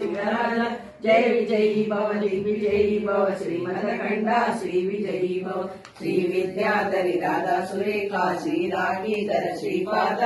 जय विजयी भव दिग्विजयी भव श्रीमदखंडा श्री विजयी भव श्री विद्याधरी राधा सुरेखा श्री रागीधर श्रीपाद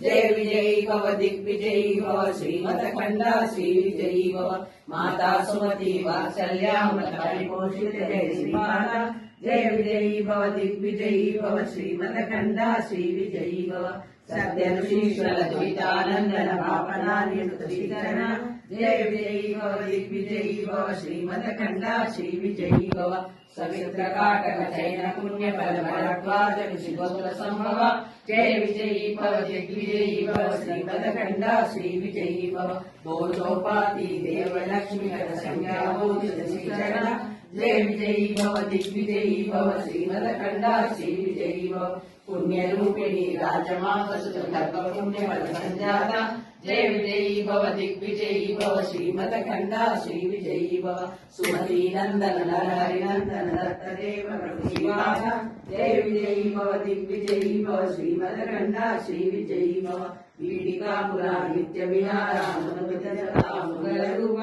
जय विजयी भव दिग्विजयी भव श्रीमदखंडा श्री विजयी भव माता सुमति वात्सल्यामृत परिपोषित जय श्रीपाद जय विजयी भव दिग्विजयी भव श्रीमदखंडा श्री विजयी भव सत्यनुशीश्वर द्वैतानंदन भावनान्वित श्रीचरण जय विजयी भव दिग्विजयी भव श्रीमदखंडा श्री विजयी भव सवित्र काटक चैन पुण्य बल भरद्वाज ऋषिगोत्र संभव जय विजयी भव दिग्विजयी भव श्रीमदखंडा श्री विजयी भव भोजोपाति देव लक्ष्मी संज्ञाभूषित श्रीचरण जय विजयी भव दिग्विजयी भव श्रीमदखंडा श्री विजयी भव पुण्य रूपिणी राजमाता सुतगर्भ पुण्य बल संजाता जय विजयी भव दिग्विजयी भव श्रीमदखंडा श्री विजयी भव सुमति नंदन नरहरि नंदन दत्तदेव प्रभु शिवाय जय विजयी भव दिग्विजयी भव श्रीमदखंडा श्री विजयी भव पीठिकापुरा नित्य विहारा मुगल रूप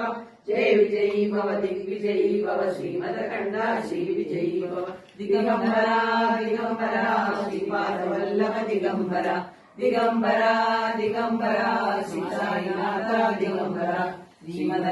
जय विजयी भव दिग्विजयी भव श्रीमदखंडा श्री विजयी भव दिगंबरा दिगंबरा श्रीपाद वल्लभ दिगंबरा दिगंबरा दिगंबरा श्री साईनाथ दिगंबरा श्रीमद